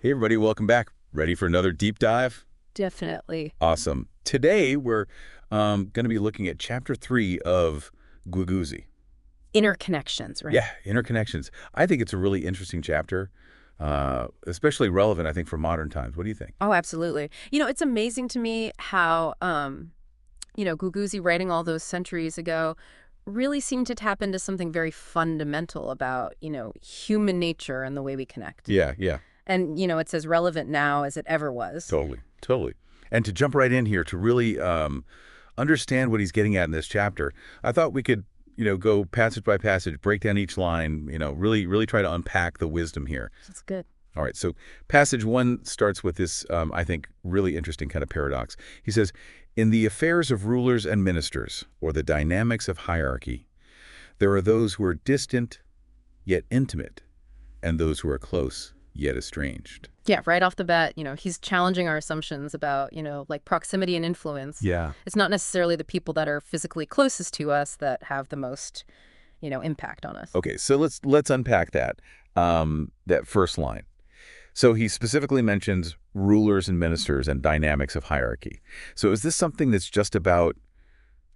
Hey, everybody, welcome back. Ready for another deep dive? Definitely. Awesome. Today, we're going to be looking at Chapter 3 of Guiguzi. Interconnections, right? Yeah, interconnections. I think it's a really interesting chapter, especially relevant, I think, for modern times. What do you think? Oh, absolutely. It's amazing to me how, Guiguzi writing all those centuries ago really seemed to tap into something very fundamental about, human nature and the way we connect. Yeah, yeah, And, it's as relevant now as it ever was. totally, totally. And to jump right in here, to really understand what he's getting at in this chapter, I thought we could, go passage by passage, break down each line, really, really try to unpack the wisdom here. That's good. All right, so passage 1 starts with this, I think, really interesting kind of paradox. He says, in the affairs of rulers and ministers, or the dynamics of hierarchy, there are those who are distant, yet intimate, and those who are close, yet estranged. Yeah, right off the bat, he's challenging our assumptions about, like proximity and influence. Yeah. It's not necessarily the people that are physically closest to us that have the most, impact on us. Okay, so let's unpack that first line. So he specifically mentions rulers and ministers and dynamics of hierarchy. So is this something that's just about,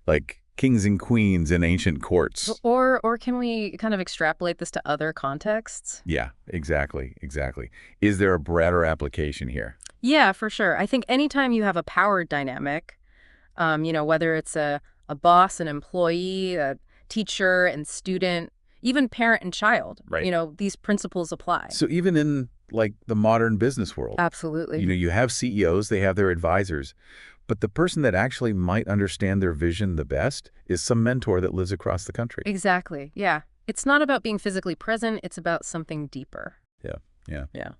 like, kings and queens in ancient courts? Or can we kind of extrapolate this to other contexts? Yeah, exactly, exactly. Is there a broader application here? Yeah, for sure. I think anytime you have a power dynamic, whether it's a boss and employee, a teacher and student, even parent and child, Right. These principles apply. So even in, like, the modern business world, Absolutely. you have CEOs, they have their advisors, but the person that actually might understand their vision the best is some mentor that lives across the country. Exactly. Yeah. It's not about being physically present. It's about something deeper. Yeah, yeah. Yeah.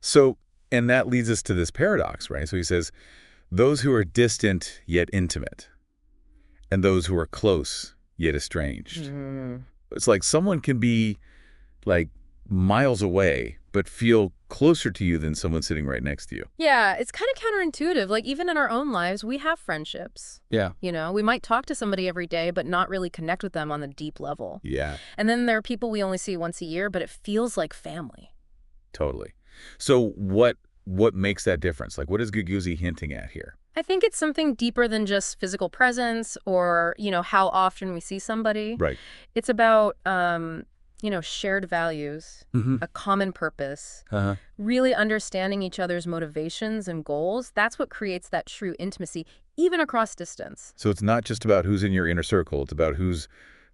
So, and that leads us to this paradox, right? So he says, those who are distant yet intimate, and those who are close yet estranged. Mm. It's like someone can be, like, miles away, but feel closer to you than someone sitting right next to you. Yeah, it's kind of counterintuitive. Like, even in our own lives, we have friendships. Yeah. We might talk to somebody every day, but not really connect with them on the deep level. Yeah, And then there are people we only see once a year, but it feels like family. totally. So what makes that difference? Like, what is Guiguzi hinting at here? I think it's something deeper than just physical presence or, how often we see somebody. Right. It's about, shared values, Mm-hmm. a common purpose, Uh-huh. really understanding each other's motivations and goals. That's what creates that true intimacy, even across distance. So it's not just about who's in your inner circle. It's about who's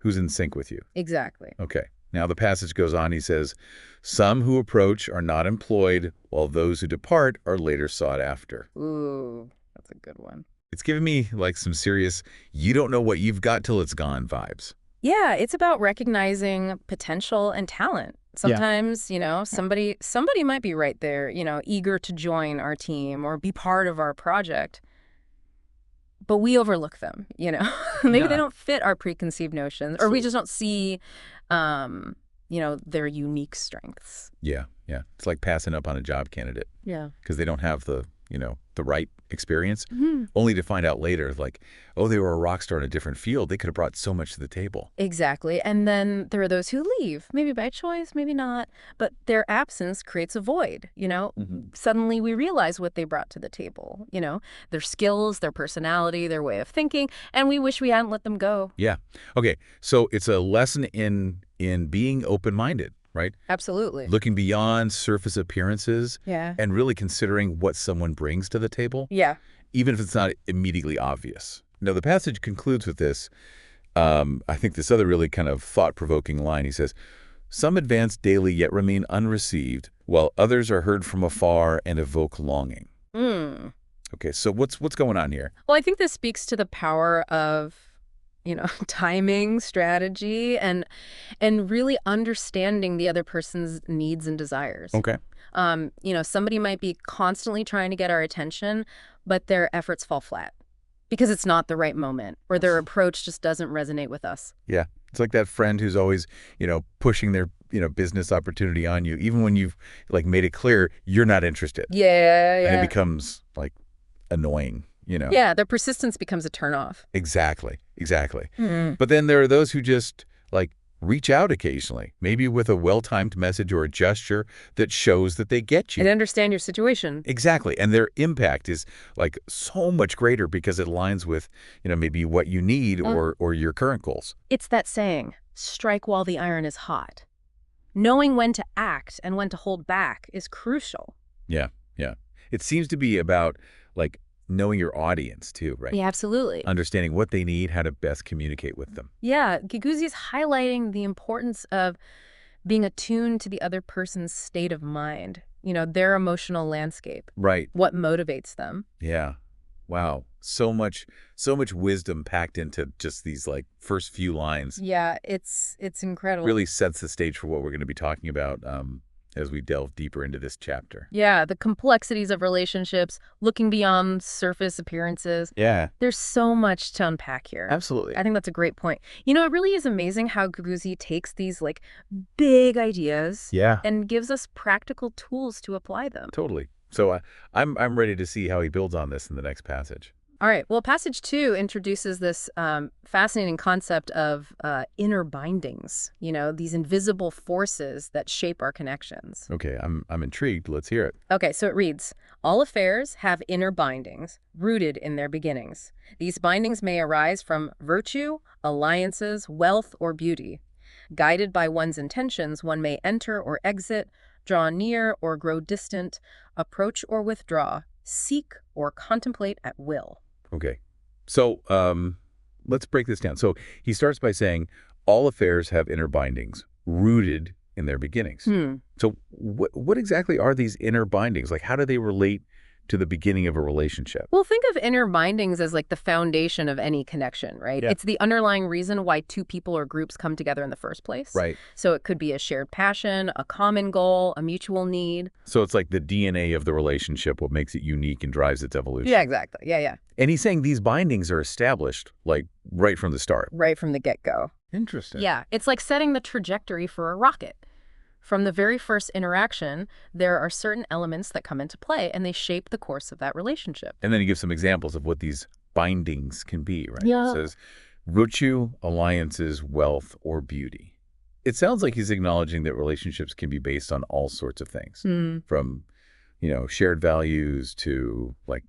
in sync with you. Exactly. Okay. Now the passage goes on. He says, some who approach are not employed, while those who depart are later sought after. Ooh, that's a good one. It's giving me, like, some serious, you don't know what you've got till it's gone vibes. Yeah, it's about recognizing potential and talent. Sometimes, somebody might be right there, eager to join our team or be part of our project. But we overlook them, Maybe Yeah. they don't fit our preconceived notions, or we just don't see, their unique strengths. Yeah, yeah. It's like passing up on a job candidate Yeah. because they don't have the, the right experience, Mhm. only to find out later, like, oh, they were a rock star in a different field. They could have brought so much to the table. Exactly. And then there are those who leave, maybe by choice, maybe not, but their absence creates a void, Suddenly we realize what they brought to the table, their skills, their personality, their way of thinking, and we wish we hadn't let them go. Yeah. Okay. So it's a lesson in being open-minded, right? Absolutely. Looking beyond surface appearances Yeah. and really considering what someone brings to the table, Yeah. even if it's not immediately obvious. Now, the passage concludes with this, I think this other really kind of thought-provoking line. He says, some advance daily yet remain unreceived, while others are heard from afar and evoke longing. Mm. Okay, so what's going on here? Well, I think this speaks to the power of, timing, strategy, and really understanding the other person's needs and desires. Okay. Somebody might be constantly trying to get our attention, but their efforts fall flat because it's not the right moment or their approach just doesn't resonate with us. Yeah. It's like that friend who's always, pushing their, business opportunity on you, even when you've, like, made it clear you're not interested. Yeah, yeah. And it becomes, like, annoying, Yeah, their persistence becomes a turnoff. Exactly. Exactly. Mm. But then there are those who just, like, Reach out occasionally, maybe with a well-timed message or a gesture that shows that they get And you. understand your situation. Exactly. And their impact is like so much greater because it aligns with, maybe what you need or your current goals. It's that saying, strike while the iron is hot. Knowing when to act and when to hold back is crucial. Yeah, yeah. It seems to be about like knowing your audience too, right? Yeah, absolutely. Understanding what they need, how to best communicate with them. Yeah, Guiguzi is highlighting the importance of being attuned to the other person's state of mind, their emotional landscape, Right. what motivates them. Yeah. Wow. So much wisdom packed into just these like first few lines. Yeah, it's incredible. Really sets the stage for what we're going to be talking about as we delve deeper into this chapter. Yeah, the complexities of relationships, looking beyond surface appearances. Yeah. There's so much to unpack here. Absolutely. I think that's a great point. It really is amazing how Guiguzi takes these like big ideas Yeah. and gives us practical tools to apply them. Totally. So I'm ready to see how he builds on this in the next passage. All right. Well, passage 2 introduces this fascinating concept of inner bindings, these invisible forces that shape our connections. Okay, I'm intrigued. Let's hear it. Okay, so it reads, all affairs have inner bindings rooted in their beginnings. These bindings may arise from virtue, alliances, wealth, or beauty. Guided by one's intentions, one may enter or exit, draw near or grow distant, approach or withdraw, seek or contemplate at will. Okay. So let's break this down. So he starts by saying all affairs have inner bindings rooted in their beginnings. So what exactly are these inner bindings? Like, how do they relate to the beginning of a relationship? Well, think of inner bindings as like the foundation of any connection, right? Yeah. It's the underlying reason why two people or groups come together in the first place. Right. So it could be a shared passion, a common goal, a mutual need. So it's like the DNA of the relationship, what makes it unique and drives its evolution. Yeah, exactly. Yeah. And he's saying these bindings are established, like, right from the start. Right from the get-go. Interesting. Yeah, it's like setting the trajectory for a rocket. From the very first interaction, there are certain elements that come into play, and they shape the course of that relationship. And then he gives some examples of what these bindings can be, right? Yeah. He says, virtue, alliances, wealth, or beauty. It sounds like he's acknowledging that relationships can be based on all sorts of things, from, shared values to, like,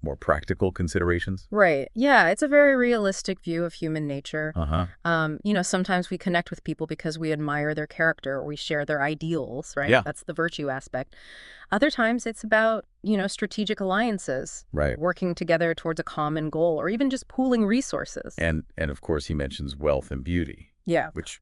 more practical considerations. Right. Yeah, it's a very realistic view of human nature. Uh-huh. Sometimes we connect with people because we admire their character or we share their ideals, right? Yeah. That's the virtue aspect. Other times it's about, strategic alliances. Right. Working together towards a common goal or even just pooling resources. And of course, he mentions wealth and beauty. Yeah. Which,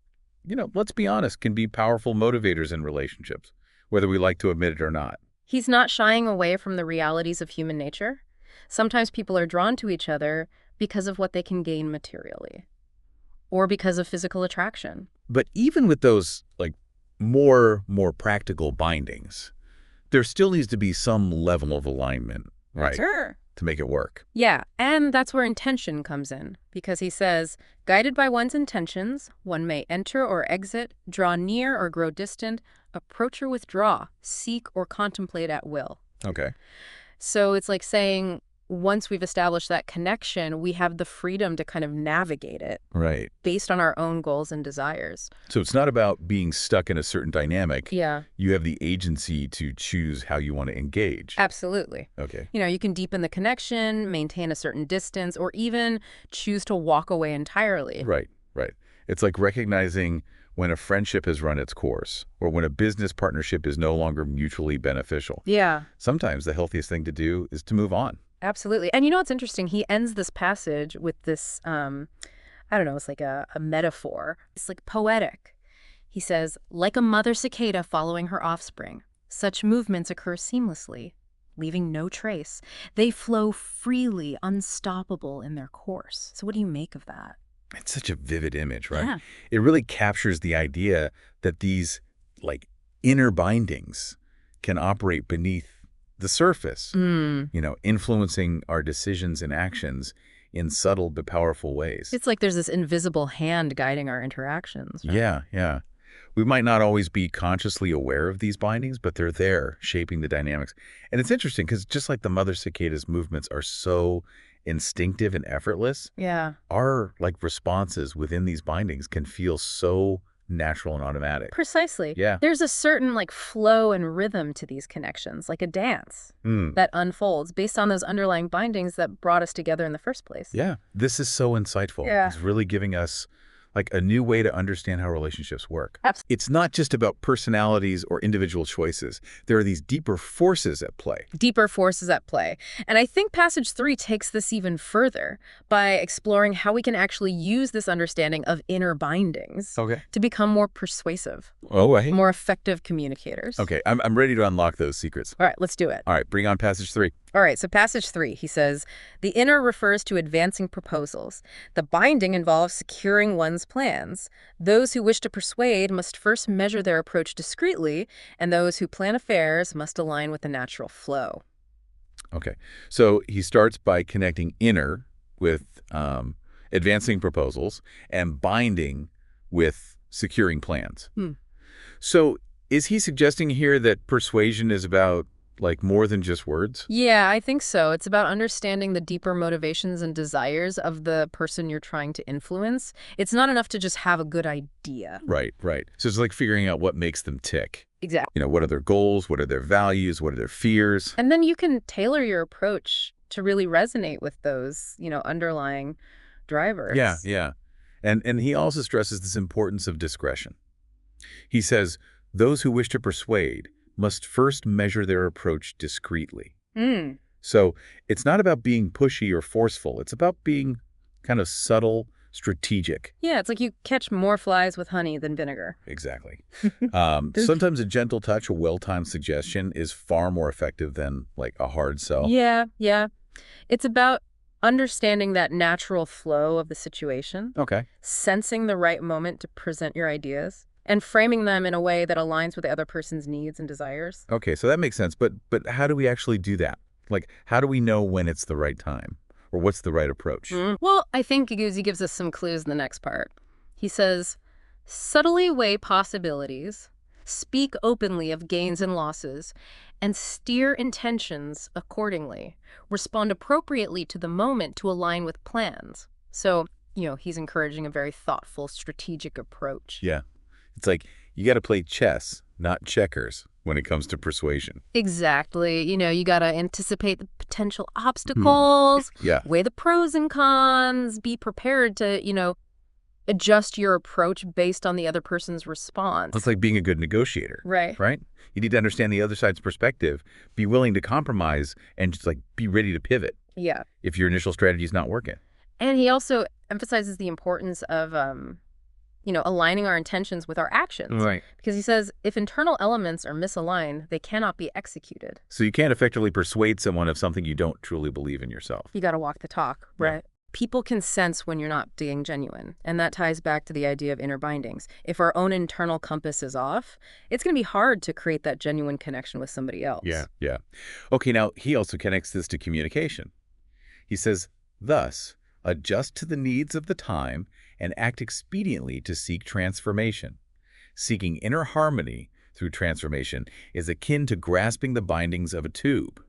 let's be honest, can be powerful motivators in relationships, whether we like to admit it or not. He's not shying away from the realities of human nature. Sometimes people are drawn to each other because of what they can gain materially or because of physical attraction. But even with those, like, more practical bindings, there still needs to be some level of alignment, right? Sure. To make it work. Yeah, and that's where intention comes in, because he says, guided by one's intentions, one may enter or exit, draw near or grow distant, approach or withdraw, seek or contemplate at will. Okay. So it's like saying, once we've established that connection, we have the freedom to kind of navigate it. Right. Based on our own goals and desires. So it's not about being stuck in a certain dynamic. Yeah. You have the agency to choose how you want to engage. Absolutely. Okay. You can deepen the connection, maintain a certain distance, or even choose to walk away entirely. Right. It's like recognizing when a friendship has run its course or when a business partnership is no longer mutually beneficial. Yeah. Sometimes the healthiest thing to do is to move on. Absolutely. And what's interesting? He ends this passage with this, it's like a metaphor. It's like poetic. He says, like a mother cicada following her offspring, such movements occur seamlessly, leaving no trace. They flow freely, unstoppable in their course. So what do you make of that? It's such a vivid image, right? Yeah. It really captures the idea that these, like, inner bindings can operate beneath the surface, influencing our decisions and actions in subtle but powerful ways. It's like there's this invisible hand guiding our interactions. Right? Yeah. We might not always be consciously aware of these bindings, but they're there shaping the dynamics. And it's interesting because just like the mother cicada's movements are so instinctive and effortless, Yeah. our, like, responses within these bindings can feel so natural and automatic. Precisely. Yeah. There's a certain like flow and rhythm to these connections, like a dance that unfolds based on those underlying bindings that brought us together in the first place. Yeah. This is so insightful. Yeah. It's really giving us like a new way to understand how relationships work. Absolutely. It's not just about personalities or individual choices. There are these deeper forces at play. Deeper forces at play. And I think passage 3 takes this even further by exploring how we can actually use this understanding of inner bindings to become more persuasive, more effective communicators. Okay, I'm ready to unlock those secrets. All right, let's do it. All right, bring on passage 3. All right, so passage 3, he says, the inner refers to advancing proposals. The binding involves securing one's plans. Those who wish to persuade must first measure their approach discreetly, and those who plan affairs must align with the natural flow. Okay, so he starts by connecting inner with advancing proposals and binding with securing plans. So is he suggesting here that persuasion is about like more than just words? Yeah, I think so. It's about understanding the deeper motivations and desires of the person you're trying to influence. It's not enough to just have a good idea. Right. So it's like figuring out what makes them tick. Exactly. You know, what are their goals? What are their values? What are their fears? And then you can tailor your approach to really resonate with those, underlying drivers. Yeah. And he also stresses this importance of discretion. He says, those who wish to persuade must first measure their approach discreetly. So it's not about being pushy or forceful. It's about being kind of subtle, strategic. Yeah, it's like you catch more flies with honey than vinegar. Exactly. Sometimes a gentle touch, a well-timed suggestion is far more effective than like a hard sell. Yeah. It's about understanding that natural flow of the situation. Okay. Sensing the right moment to present your ideas, and framing them in a way that aligns with the other person's needs and desires. Okay, so that makes sense. But how do we actually do that? Like, how do we know when it's the right time? Or what's the right approach? Well, I think Guiguzi gives us some clues in the next part. He says, subtly weigh possibilities, speak openly of gains and losses, and steer intentions accordingly. Respond appropriately to the moment to align with plans. So, he's encouraging a very thoughtful, strategic approach. Yeah. It's like you got to play chess, not checkers, when it comes to persuasion. Exactly. You got to anticipate the potential obstacles, weigh the pros and cons, be prepared to, adjust your approach based on the other person's response. It's like being a good negotiator. Right. You need to understand the other side's perspective, be willing to compromise, and just like be ready to pivot. Yeah. If your initial strategy is not working. And he also emphasizes the importance of aligning our intentions with our actions. Right. Because he says, if internal elements are misaligned, they cannot be executed. So you can't effectively persuade someone of something you don't truly believe in yourself. You got to walk the talk, right? Yeah. People can sense when you're not being genuine. And that ties back to the idea of inner bindings. If our own internal compass is off, it's going to be hard to create that genuine connection with somebody else. Yeah. Okay, now he also connects this to communication. He says, thus, adjust to the needs of the time and act expediently to seek transformation. Seeking inner harmony through transformation is akin to grasping the bindings of a tube.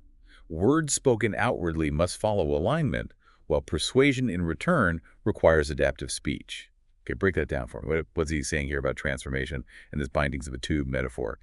Words spoken outwardly must follow alignment, while persuasion in return requires adaptive speech. Okay, break that down for me. What's he saying here about transformation and this bindings of a tube metaphor?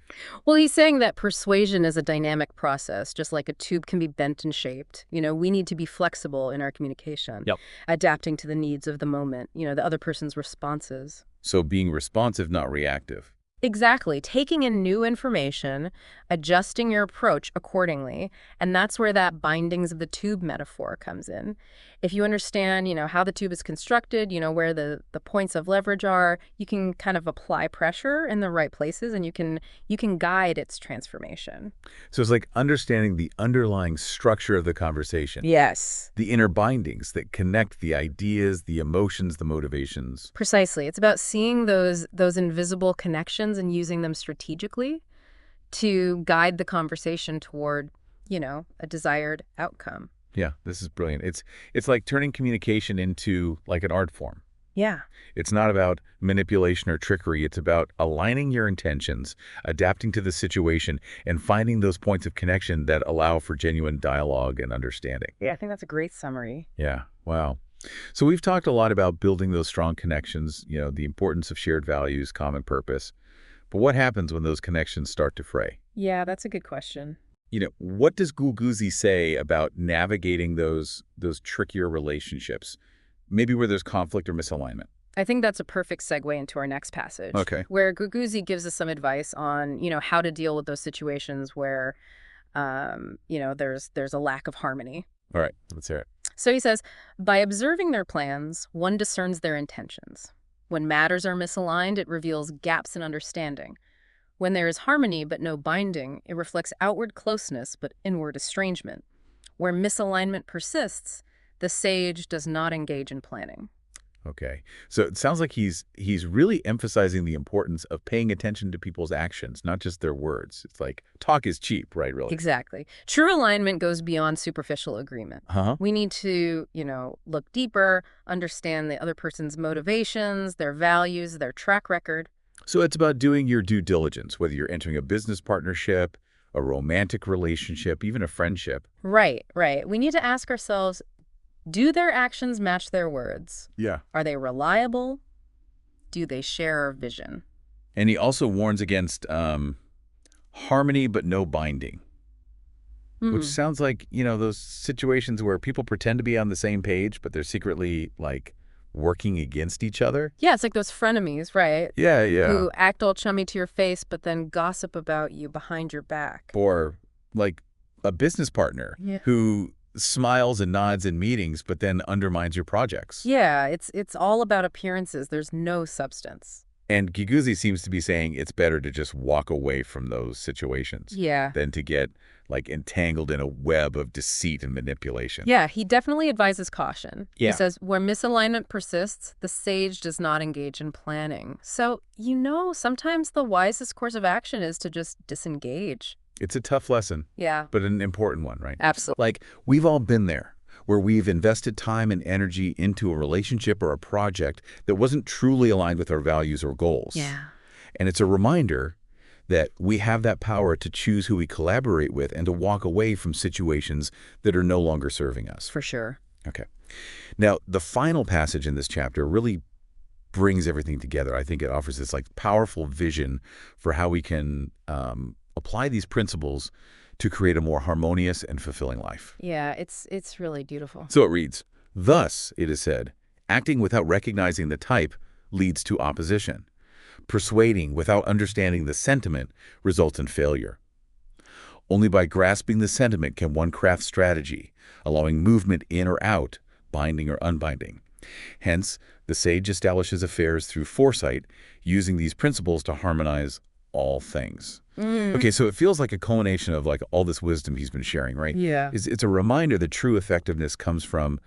Well, he's saying that persuasion is a dynamic process, just like a tube can be bent and shaped. We need to be flexible in our communication, adapting to the needs of the moment, the other person's responses. So being responsive, not reactive. Exactly. Taking in new information, adjusting your approach accordingly, and that's where that bindings of the tube metaphor comes in. If you understand, how the tube is constructed, where the points of leverage are, you can kind of apply pressure in the right places, and you can guide its transformation. So it's like understanding the underlying structure of the conversation. Yes. The inner bindings that connect the ideas, the emotions, the motivations. Precisely. It's about seeing those invisible connections and using them strategically to guide the conversation toward, a desired outcome. Yeah, this is brilliant. It's like turning communication into like an art form. Yeah. It's not about manipulation or trickery. It's about aligning your intentions, adapting to the situation, and finding those points of connection that allow for genuine dialogue and understanding. Yeah, I think that's a great summary. Yeah, wow. So we've talked a lot about building those strong connections, the importance of shared values, common purpose. But what happens when those connections start to fray? Yeah, that's a good question. What does Guiguzi say about navigating those trickier relationships, maybe where there's conflict or misalignment? I think that's a perfect segue into our next passage, Okay. where Guiguzi gives us some advice on, how to deal with those situations where, there's a lack of harmony. All right. Let's hear it. So he says, by observing their plans, one discerns their intentions. When matters are misaligned, it reveals gaps in understanding. When there is harmony but no binding, it reflects outward closeness but inward estrangement. Where misalignment persists, the sage does not engage in planning. Okay. So it sounds like he's really emphasizing the importance of paying attention to people's actions, not just their words. It's like talk is cheap, right, really? Exactly. True alignment goes beyond superficial agreement. Uh-huh. We need to, look deeper, understand the other person's motivations, their values, their track record. So it's about doing your due diligence, whether you're entering a business partnership, a romantic relationship, even a friendship. Right, right. We need to ask ourselves, do their actions match their words? Yeah. Are they reliable? Do they share our vision? And he also warns against harmony but no binding, which sounds like, those situations where people pretend to be on the same page, but they're secretly, working against each other. Yeah, it's like those frenemies, right? Yeah, yeah. Who act all chummy to your face, but then gossip about you behind your back. Or, a business partner who smiles and nods in meetings, but then undermines your projects. Yeah, it's all about appearances. There's no substance. And Guiguzi seems to be saying it's better to just walk away from those situations than to get, entangled in a web of deceit and manipulation. Yeah, he definitely advises caution. Yeah. He says, where misalignment persists, the sage does not engage in planning. So, sometimes the wisest course of action is to just disengage. It's a tough lesson. Yeah. But an important one, right? Absolutely. We've all been there, where we've invested time and energy into a relationship or a project that wasn't truly aligned with our values or goals. Yeah. And it's a reminder that we have that power to choose who we collaborate with and to walk away from situations that are no longer serving us. For sure. Okay. Now, the final passage in this chapter really brings everything together. I think it offers this powerful vision for how we can apply these principles to create a more harmonious and fulfilling life. Yeah, it's really beautiful. So it reads, thus, it is said, acting without recognizing the type leads to opposition. Persuading without understanding the sentiment results in failure. Only by grasping the sentiment can one craft strategy, allowing movement in or out, binding or unbinding. Hence, the sage establishes affairs through foresight, using these principles to harmonize all things. Okay, so it feels like a culmination of all this wisdom he's been sharing, right? Yeah. It's a reminder that true effectiveness comes from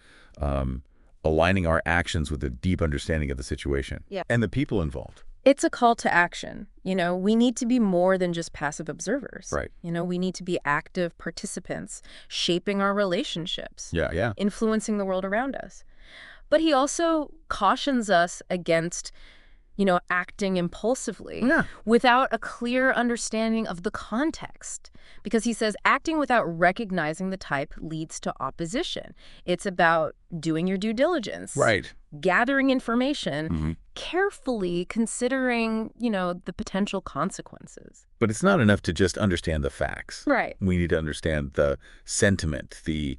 aligning our actions with a deep understanding of the situation and the people involved. It's a call to action. We need to be more than just passive observers. Right. We need to be active participants, shaping our relationships, Yeah. influencing the world around us. But he also cautions us against acting impulsively without a clear understanding of the context. Because he says acting without recognizing the type leads to opposition. It's about doing your due diligence. Right. Gathering information, carefully considering, the potential consequences. But it's not enough to just understand the facts. Right. We need to understand the sentiment, the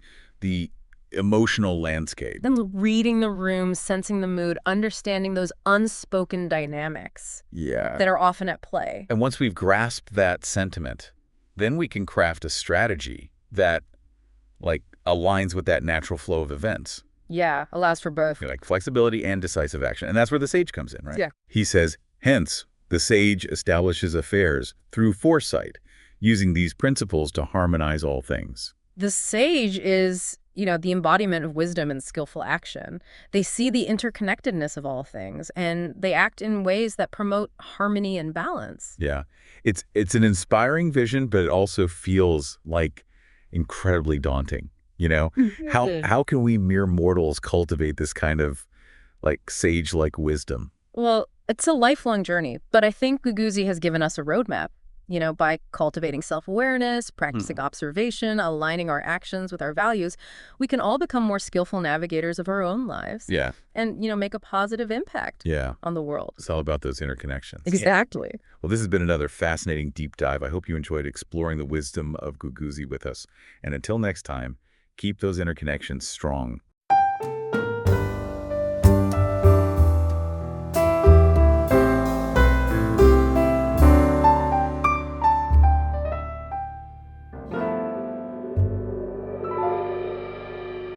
emotional landscape. Then reading the room, sensing the mood, understanding those unspoken dynamics that are often at play. And once we've grasped that sentiment, then we can craft a strategy that aligns with that natural flow of events. Yeah, allows for both. Flexibility and decisive action. And that's where the sage comes in, right? Yeah. He says, hence, the sage establishes affairs through foresight, using these principles to harmonize all things. The sage is the embodiment of wisdom and skillful action. They see the interconnectedness of all things, and they act in ways that promote harmony and balance. Yeah. It's an inspiring vision, but it also feels incredibly daunting. How can we mere mortals cultivate this kind of sage-like wisdom? Well, it's a lifelong journey, but I think Guiguzi has given us a roadmap. By cultivating self-awareness, practicing observation, aligning our actions with our values, we can all become more skillful navigators of our own lives Yeah. and, make a positive impact on the world. It's all about those interconnections. Exactly. Well, this has been another fascinating deep dive. I hope you enjoyed exploring the wisdom of Guiguzi with us. And until next time, keep those interconnections strong.